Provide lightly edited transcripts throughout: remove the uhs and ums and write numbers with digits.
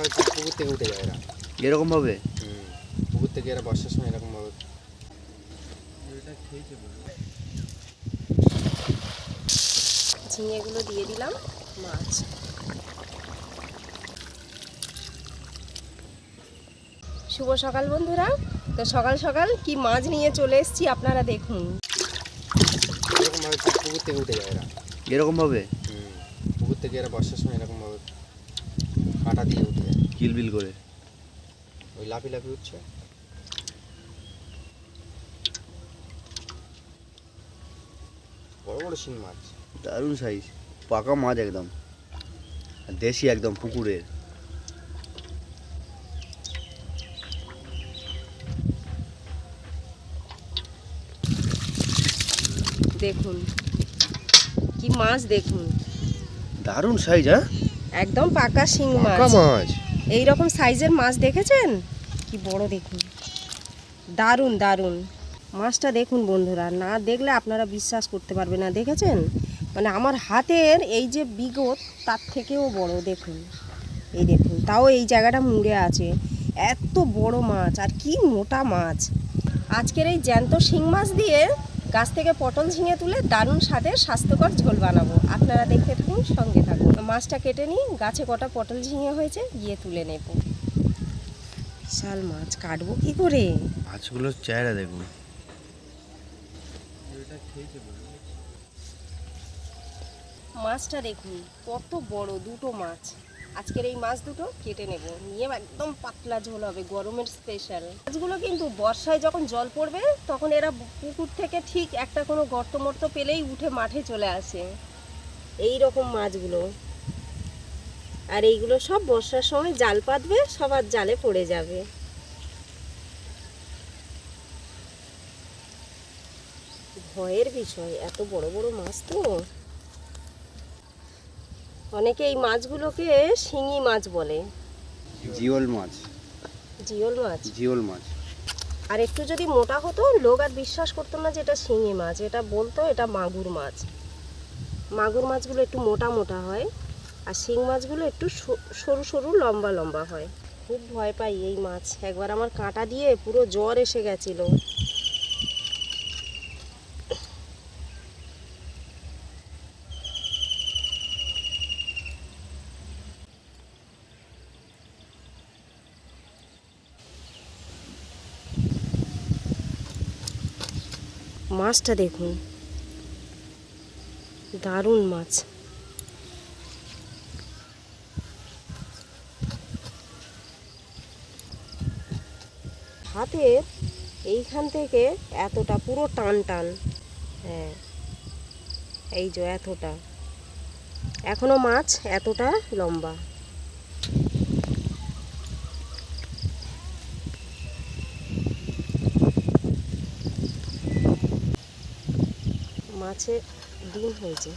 হচ্ছে পুকুর থেকে উঠে যায় এরা এরকম ভাবে। পুকুর থেকে এরা বর্ষার সময় এরকম ভাবে ঝিঙেগুলো দিয়ে দিলাম মাছ। শুভ সকাল বন্ধুরা। তো সকাল সকাল কি মাছ নিয়ে চলে এসেছি আপনারা দেখুন। এরকম ভাবে পুকুর থেকে উঠে যায় এরা এরকম ভাবে পুকুর থেকে এরা বর্ষার সময় এরকম ভাবে কাঁটা দিয়ে উঠে যায় কিলবিল করে। ওই লাফি লাফি উঠছে। বড় বড় শিং মাছ, দারুণ সাইজ, পাকা মাছ একদম, দেশি একদম পুকুরের। দেখুন কি মাছ, দেখুন দারুণ সাইজ। হ্যাঁ, একদম পাকা শিং মাছ। মাছ এই রকম সাইজের মাছ দেখেছেন? কি বড়, দেখুন দারুণ দারুণ মাছটা দেখুন বন্ধুরা, না দেখলে আপনারা বিশ্বাস করতে পারবেন না। দেখেছেন, মানে আমার হাতের এই যে বিগত তার থেকেও বড়। দেখুন, এই দেখুন, তাও এই জায়গাটা মুড়ে আছে। এত বড় মাছ, আর কি মোটা মাছ। আজকের এই জ্যান্ত শিং মাছ দিয়ে গাছ থেকে পটল ঝিঙে তুলে দারুণ স্বাদের স্বাস্থ্যকর ঝোল বানাবো। আপনারা দেখতে থাকুন, সঙ্গে থাকুন। মাছটা কেটে নিই, গাছে কটা পটল ঝিঙে হয়েছে, গিয়ে তুলে নেব। বিশাল মাছ, কাটবো কি করে? মাছগুলোর চেহারা দেখুন। মাছটা দেখুন কত বড়, দুটো মাছ। আজকের এই মাছ দুটো কেটে নেব, নিয়ে একদম পাতলা ঝোল হবে, গরমের স্পেশাল। মাছগুলো কিন্তু বর্ষায় যখন জল পড়বে তখন এরা পুকুর থেকে ঠিক একটা কোনো গর্ত মর্ত পেলেই উঠে মাঠে চলে আসে। এই রকম মাছগুলো, আর এইগুলো সব বর্ষার সময় জাল পাতবে, সবার জালে পড়ে যাবে। ভয়ের বিষয়, এত বড় বড় মাছ তো। অনেকে এই মাছগুলোকে শিঙি মাছ বলে। জিওল মাছ, জিওল মাছ, জিওল মাছ। আর একটু যদি মোটা হতো লোক আর বিশ্বাস করতো না যে এটা শিঙি মাছ, এটা বলতো এটা মাগুর মাছ। মাগুর মাছগুলো একটু মোটা মোটা হয়, আর শিং মাছগুলো একটু সরু সরু লম্বা লম্বা হয়। খুব ভয় পাই এই মাছ, একবার আমার কাঁটা দিয়ে পুরো জ্বর এসে গেছিল। মাছটা দেখুন, দারুণ মাছ। হাতের এইখান থেকে এতটা পুরো টান টান। হ্যাঁ, এই যে এতটা, এখনো মাছ এতটা লম্বা। মাছের ডিম হয়েছে,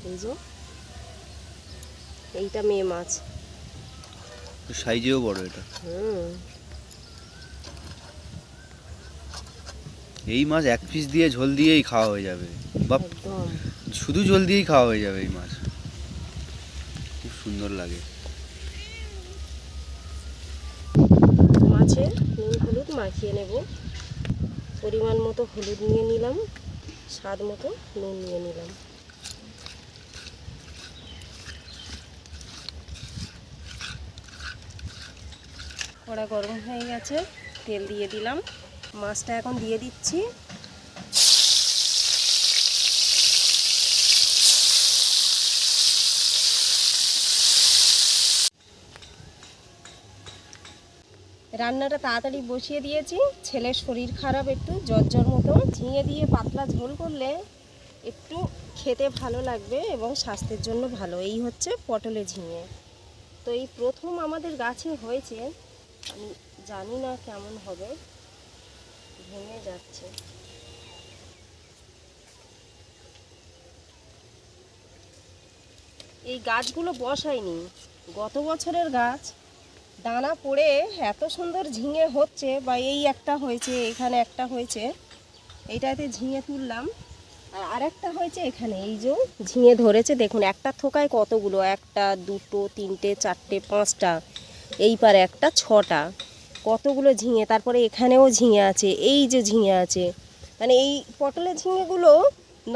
এই যে এইটা মেয়ে মাছ। সাইজেও বড় এটা। এই মাছ এক পিস দিয়ে ঝোল দিয়েই খাওয়া হয়ে যাবে, বা শুধু ঝোল দিয়েই খাওয়া হয়ে যাবে। এই মাছ খুব সুন্দর লাগে। মাছে নুন হলুদ মাখিয়ে নেব। পরিমাণ মতো হলুদ নিয়ে নিলাম, স্বাদ মতো নুন নিয়ে নিলাম। কড়া গরম হয়ে গেছে, তেল দিয়ে দিলাম। মাছটা এখন দিয়ে দিচ্ছি। রান্নাটা তাড়াতাড়ি বসিয়ে দিয়েছি, ছেলের শরীর খারাপ, একটু জ্বর মতো। ঝিঙে দিয়ে পাতলা ঝোল করলে একটু খেতে ভালো লাগবে এবং স্বাস্থ্যের জন্য ভালো। এই হচ্ছে পটলে ঝিঙে। তো এই প্রথম আমাদের গাছে হয়েছে, আমি জানি না কেমন হবে, ভেঙে যাচ্ছে। এই গাছগুলো বসাইনি, গত বছরের গাছ। দানা পড়ে এত সুন্দর ঝিঙে হচ্ছে, বা এই একটা হয়েছে, এখানে একটা হয়েছে, এইটাতে ঝিঙে তুললাম। আর আরেকটা হয়েছে এখানে, এই যে ঝিঙে ধরেছে দেখুন, একটা থোকায় কতগুলো, একটা দুটো তিনটে চারটে পাঁচটা, এই পারে একটা ছটা, কতগুলো ঝিঙে। তারপরে এখানেও ঝিঙে আছে, এই যে ঝিঙে আছে, মানে এই পটলের ঝিঙেগুলো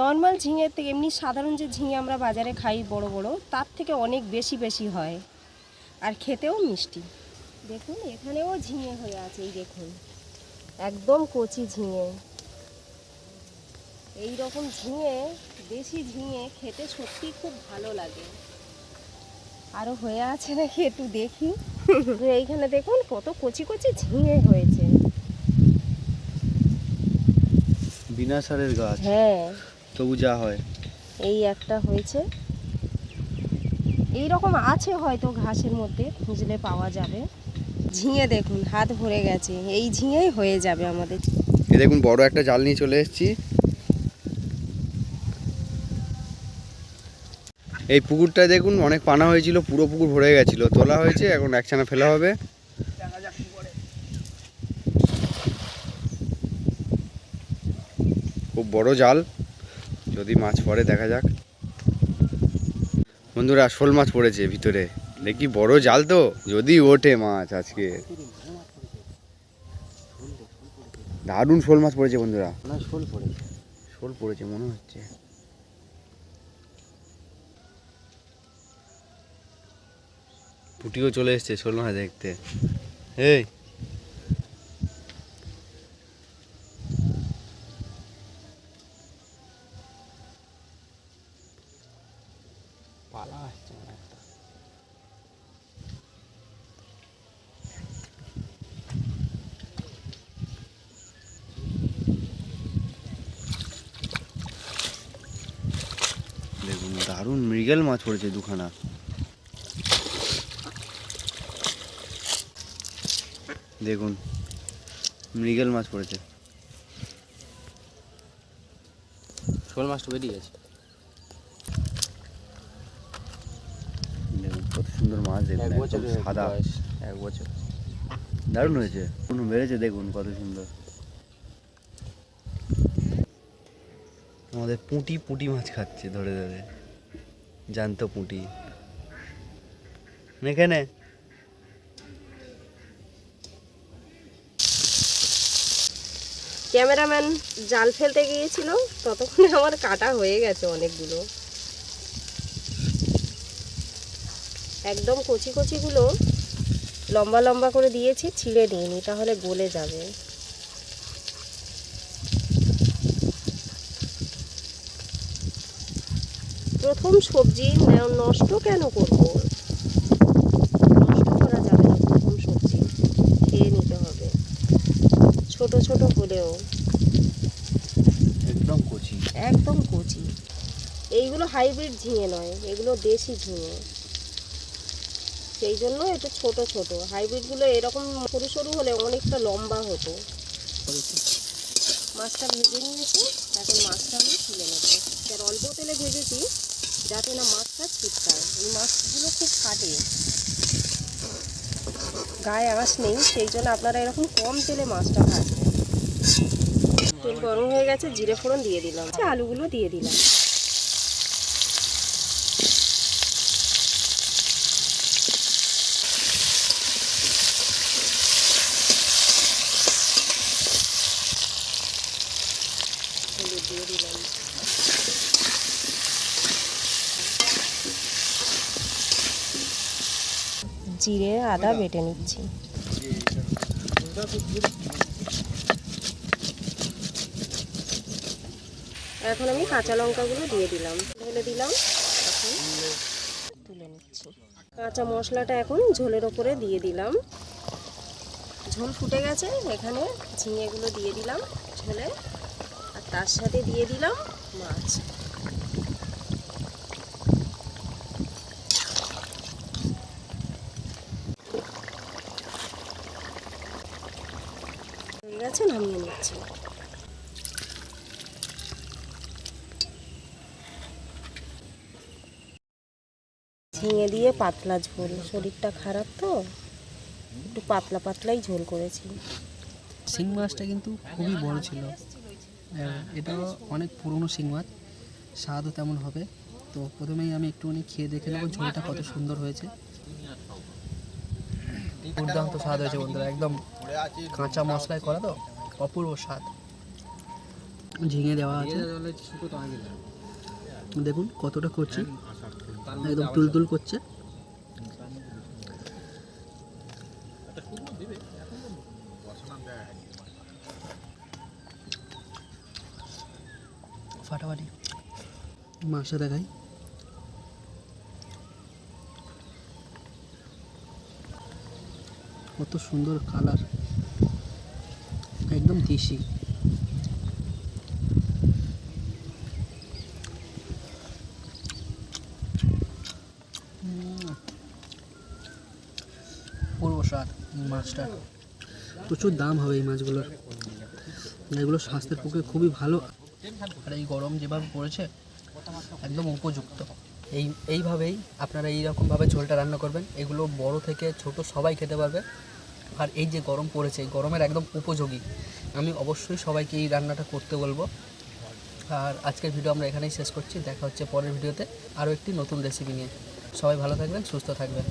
নর্মাল ঝিঙের থেকে, এমনি সাধারণ যে ঝিঙে আমরা বাজারে খাই বড় বড়, তার থেকে অনেক বেশি বেশি হয়, আর খেতেও মিষ্টি। দেখুন এখানেও ঝিঙে হয়ে আছে, এই দেখুন একদম কচি ঝিঙে। এই রকম ঝিঙে, দেশি ঝিঙে খেতে সত্যি খুব ভালো লাগে। আরো হয়ে আছে নাকি একটু দেখি। এইখানে দেখুন কত কচি কচি ঝিঙে হয়েছে। বিনা সারের গাছ, হ্যাঁ তবু যা হয়। এই একটা হয়েছে, এই রকম আছে হয়তো ঘাসের মধ্যে, খুঁজলে পাওয়া যাবে। ঝিঙে দেখুন হাত ভরে গেছে, এই ঝিঙেই হয়ে যাবে আমাদের। এই দেখুন বড় একটা জাল নিয়ে চলে এসেছি। এই পুকুরটায় দেখুন অনেক পানা হয়েছিল, পুরো পুকুর ভরে গেছিল, তোলা হয়েছে, এখন একখানা ফেলা হবে। খুব বড় জাল, যদি মাছ পড়ে দেখা যাক। বন্ধুরা শোল মাছ পড়েছে ভিতরে, দেখি বড় জাল তো, যদি ওঠে মাছ আজকে। দারুণ শোল মাছ পড়েছে বন্ধুরা। না শোল পড়েছে, শোল পড়েছে মনে হচ্ছে। পুটিও চলে এসছে শোল মাছ দেখতে। এই পালা আসছে মানে একটা। দেখুন দারুণ মৃগেল মাছ পড়েছে দুখানা। দেখুন মৃগেল মাছ পড়েছে। শোল মাছটা বেরিয়ে গেছে। দেখুন কত সুন্দর মাছ, দেখুন এক একদম বছর সাদা, বয়স, 1 বছর। দারুণ হয়েছে, কোনো বেড়েছে দেখুন কত সুন্দর। আমাদের পুঁটি পুঁটি মাছ খাচ্ছে ধরে ধরে, জ্যান্ত পুঁটি এখানে। ক্যামেরাম্যান জাল ফেলতে গিয়েছিল, ততক্ষণে আমার কাটা হয়ে গেছে অনেকগুলো। একদম কচি কচিগুলো লম্বা লম্বা করে দিয়েছি, ছিঁড়ে নিইনি, তাহলে গলে যাবে। প্রথম সবজি নষ্ট কেন করব, নষ্ট করা যাবে না, প্রথম সবজি খেয়ে নিতে হবে, ছোট ছোট হলেও। একদম কচি, একদম কচি। এইগুলো হাইব্রিড ঝিঙে নয়, এগুলো দেশি ঝিঙে, সেই জন্য একটু ছোট ছোট। হাইব্রিডগুলো এরকম সরু সরু হলে অনেকটা লম্বা হতো। মাছটা ভেজে নিয়েছি, এখন মাছটা আমি তুলে নেব। আর অল্প তেলে ভেজেছি যাতে না মাছটা ছিটকায়, এই মাছগুলো খুব ফাটে, গায়ে আঁশ নেই, সেই জন্য আপনারা এরকম কম তেলে মাছটা ভাজবেন। তেল গরম হয়ে গেছে, জিরে ফোড়ন দিয়ে দিলাম, আলুগুলো দিয়ে দিলাম। হলুদ দিয়ে দিলাম। জিরে আদা বেটে নিচ্ছি। এখন আমি কাঁচা লঙ্কাগুলো দিয়ে দিলাম, ঢেলে দিলাম, এখন তুলে নিচ্ছি। কাঁচা মশলাটা এখন ঝোলের ওপরে দিয়ে দিলাম। ঝোল ফুটে গেছে, এখানে ঝিঙেগুলো দিয়ে দিলাম ঝোলে, আর তার সাথে দিয়ে দিলাম মাছ। হয়ে গেছে, নামিয়ে নিচ্ছি। ঝিঙে দিয়ে পাতলা ঝোল, শরীরটা খারাপ তো একটু পাতলা পাতলাই ঝোল করেছি। শিং মাছটা কিন্তু খুবই বড় ছিল, এটাও অনেক পুরনো শিং মাছ, স্বাদও তেমন হবে। তো প্রথমেই আমি একটুখানি খেয়ে দেখে নেবো ঝোলটা কত সুন্দর হয়েছে। দুর্দান্ত স্বাদ হয়েছে বন্ধুরা, একদম কাঁচা মশলায় করা তো অপূর্ব স্বাদ। ঝিঙে দেওয়া আছে, দেখুন কতটা করছে, একদম তুলতুল করছে। ফাটাফাটি মাছটা দেখাই, কত সুন্দর কালার, একদম দেশি। পূর্ব স্বাদ মাছটা, প্রচুর দাম হবে এই মাছগুলোর, এগুলো স্বাস্থ্যের পক্ষে খুবই ভালো। আর এই গরম যেভাবে পড়েছে একদম উপযুক্ত। এইভাবেই আপনারা এইরকমভাবে ঝোলটা রান্না করবেন, এগুলো বড় থেকে ছোট সবাই খেতে পারবে। আর এই যে গরম পড়েছে, এই গরমের একদম উপযোগী। আমি অবশ্যই সবাইকে এই রান্নাটা করতে বলবো। আর আজকের ভিডিও আমরা এখানেই শেষ করছি, দেখা হচ্ছে পরের ভিডিওতে আরও একটি নতুন রেসিপি নিয়ে। সবাই ভালো থাকবেন, সুস্থ থাকবেন।